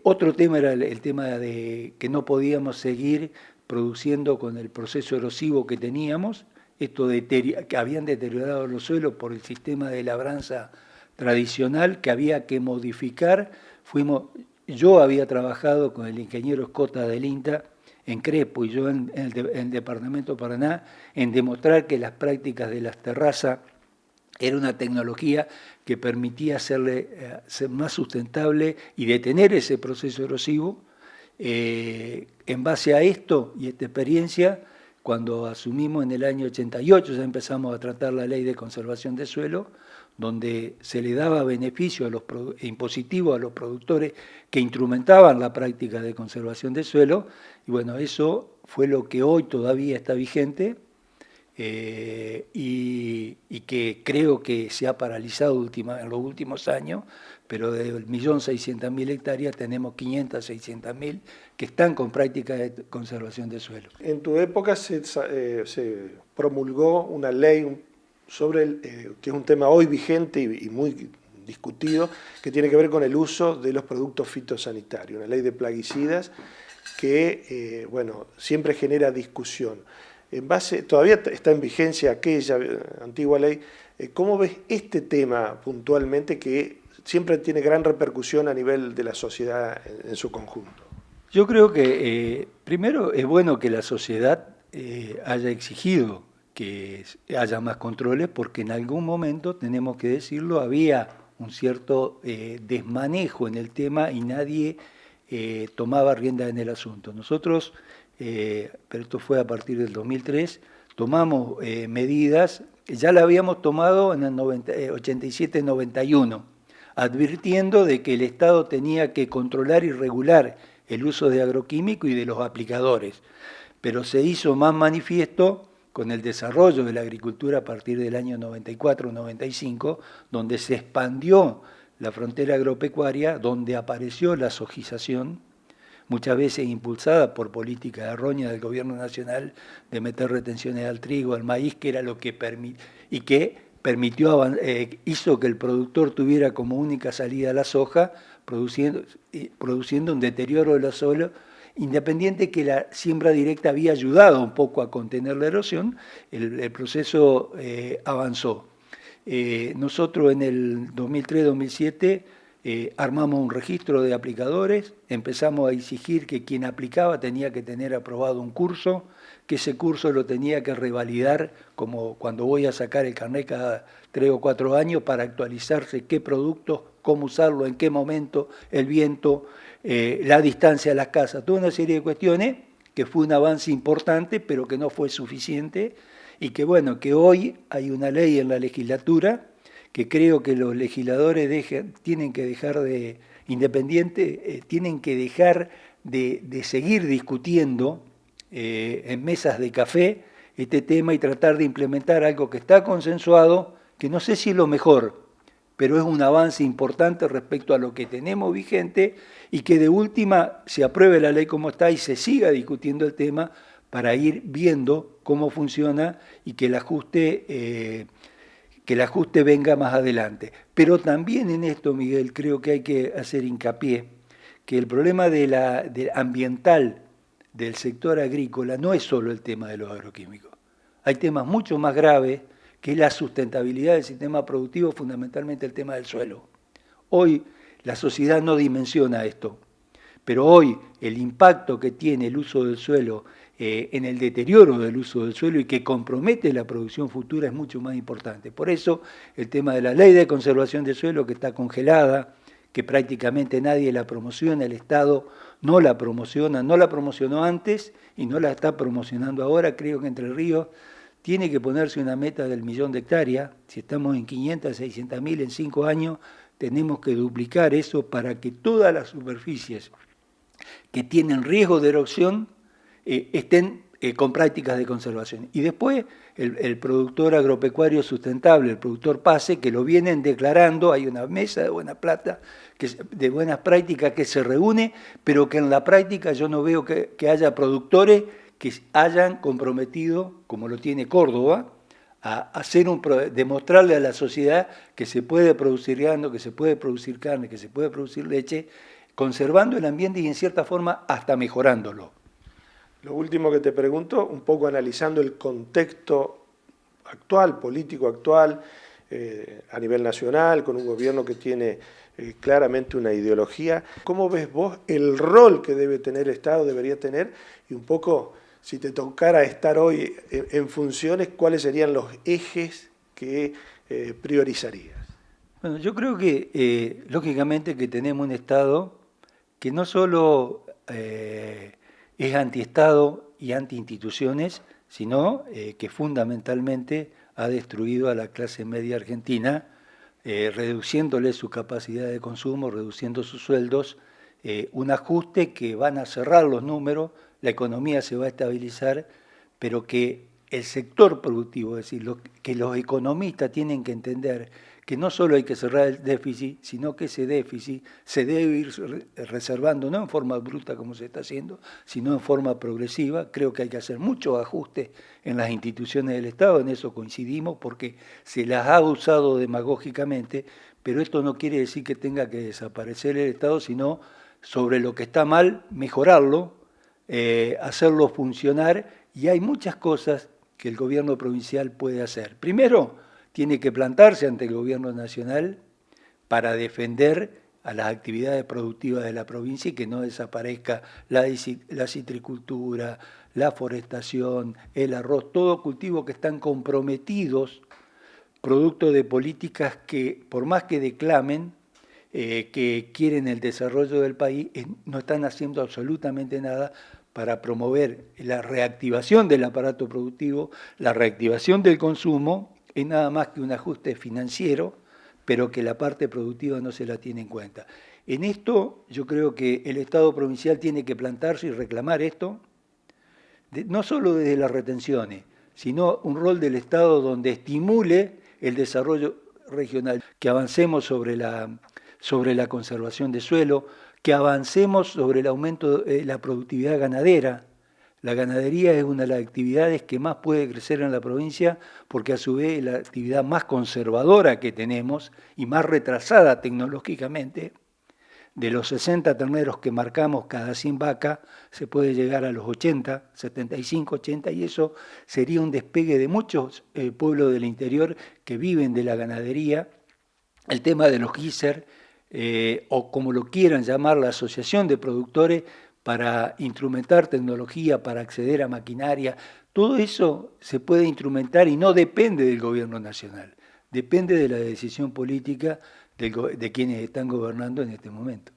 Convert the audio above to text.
Otro tema era el tema de que no podíamos seguir produciendo con el proceso erosivo que teníamos, que habían deteriorado los suelos por el sistema de labranza tradicional que había que modificar. Yo había trabajado con el ingeniero Escota del INTA en Crespo y yo en el departamento de Paraná en demostrar que las prácticas de las terrazas era una tecnología que permitía ser más sustentable y detener ese proceso erosivo. En base a esto y esta experiencia, cuando asumimos en el año 88, ya empezamos a tratar la ley de conservación de suelo, donde se le daba beneficio impositivo a los productores que instrumentaban la práctica de conservación de suelo, y bueno, eso fue lo que hoy todavía está vigente, y que creo que se ha paralizado en los últimos años, pero de 1.600.000 hectáreas tenemos 500, 600.000 que están con prácticas de conservación de suelo. En tu época se promulgó una ley sobre que es un tema hoy vigente y muy discutido, que tiene que ver con el uso de los productos fitosanitarios, una ley de plaguicidas que bueno, siempre genera discusión. Todavía está en vigencia aquella antigua ley. ¿Cómo ves este tema puntualmente que siempre tiene gran repercusión a nivel de la sociedad en su conjunto? Yo creo que primero es bueno que la sociedad haya exigido que haya más controles, porque en algún momento, tenemos que decirlo, había un cierto desmanejo en el tema y nadie tomaba rienda en el asunto. Nosotros, pero esto fue a partir del 2003, tomamos medidas, ya la habíamos tomado en el 87-91, advirtiendo de que el Estado tenía que controlar y regular el uso de agroquímicos y de los aplicadores, pero se hizo más manifiesto con el desarrollo de la agricultura a partir del año 94-95, donde se expandió la frontera agropecuaria, donde apareció la sojización, muchas veces impulsada por políticas erróneas del gobierno nacional de meter retenciones al trigo, al maíz, que era lo que hizo que el productor tuviera como única salida la soja, produciendo un deterioro de los suelos, independiente que la siembra directa había ayudado un poco a contener la erosión, el proceso avanzó. Nosotros en el 2003-2007 armamos un registro de aplicadores, empezamos a exigir que quien aplicaba tenía que tener aprobado un curso, que ese curso lo tenía que revalidar, como cuando voy a sacar el carnet cada 3 o 4 años para actualizarse qué producto, cómo usarlo, en qué momento, el viento, la distancia a las casas, toda una serie de cuestiones que fue un avance importante, pero que no fue suficiente, y que bueno, que hoy hay una ley en la legislatura que creo que los legisladores tienen que dejar de, tienen que dejar de seguir discutiendo en mesas de café este tema y tratar de implementar algo que está consensuado, que no sé si es lo mejor, pero es un avance importante respecto a lo que tenemos vigente, y que de última se apruebe la ley como está y se siga discutiendo el tema para ir viendo cómo funciona y que el ajuste venga más adelante. Pero también en esto, Miguel, creo que hay que hacer hincapié que el problema ambiental del sector agrícola no es solo el tema de los agroquímicos. Hay temas mucho más graves, que es la sustentabilidad del sistema productivo, fundamentalmente el tema del suelo. Hoy la sociedad no dimensiona esto, pero hoy el impacto que tiene el uso del suelo en el deterioro del uso del suelo y que compromete la producción futura es mucho más importante. Por eso el tema de la ley de conservación del suelo, que está congelada, que prácticamente nadie la promociona, el Estado no la promociona, no la promocionó antes y no la está promocionando ahora. Creo que Entre Ríos tiene que ponerse una meta del 1.000.000 de hectáreas. Si estamos en 500, 600.000 en 5 años, tenemos que duplicar eso para que todas las superficies que tienen riesgo de erosión estén con prácticas de conservación. Y después el productor agropecuario sustentable, el productor PASE, que lo vienen declarando, hay una mesa de buenas prácticas que se reúne, pero que en la práctica yo no veo que haya productores que hayan comprometido, como lo tiene Córdoba, a demostrarle a la sociedad que se puede producir grano, que se puede producir carne, que se puede producir leche, conservando el ambiente y en cierta forma hasta mejorándolo. Lo último que te pregunto, un poco analizando el contexto actual, político actual, a nivel nacional, con un gobierno que tiene claramente una ideología, ¿cómo ves vos el rol que debe tener el Estado, debería tener? Y un poco, si te tocara estar hoy en funciones, ¿cuáles serían los ejes que priorizarías? Bueno, yo creo que lógicamente que tenemos un Estado que no solo es antiestado y antiinstituciones, sino que fundamentalmente ha destruido a la clase media argentina, reduciéndole su capacidad de consumo, reduciendo sus sueldos, un ajuste que van a cerrar los números, la economía se va a estabilizar, pero que el sector productivo, es decir, que los economistas tienen que entender que no solo hay que cerrar el déficit, sino que ese déficit se debe ir reservando, no en forma bruta como se está haciendo, sino en forma progresiva. Creo que hay que hacer muchos ajustes en las instituciones del Estado, en eso coincidimos, porque se las ha usado demagógicamente, pero esto no quiere decir que tenga que desaparecer el Estado, sino sobre lo que está mal, mejorarlo, hacerlo funcionar, y hay muchas cosas que el gobierno provincial puede hacer. Primero, tiene que plantarse ante el gobierno nacional para defender a las actividades productivas de la provincia y que no desaparezca la citricultura, la forestación, el arroz, todo cultivo que están comprometidos, producto de políticas que, por más que declamen, que quieren el desarrollo del país, no están haciendo absolutamente nada para promover la reactivación del aparato productivo, la reactivación del consumo. Es nada más que un ajuste financiero, pero que la parte productiva no se la tiene en cuenta. En esto yo creo que el Estado provincial tiene que plantarse y reclamar esto, no solo desde las retenciones, sino un rol del Estado donde estimule el desarrollo regional, que avancemos sobre la conservación de suelo, que avancemos sobre el aumento de la productividad ganadera. La ganadería es una de las actividades que más puede crecer en la provincia porque a su vez es la actividad más conservadora que tenemos y más retrasada tecnológicamente. De los 60 terneros que marcamos cada 100 vacas, se puede llegar a los 80, 75, 80, y eso sería un despegue de muchos pueblos del interior que viven de la ganadería. El tema de los GISER, o como lo quieran llamar, la Asociación de Productores, para instrumentar tecnología, para acceder a maquinaria, todo eso se puede instrumentar y no depende del gobierno nacional, depende de la decisión política de quienes están gobernando en este momento.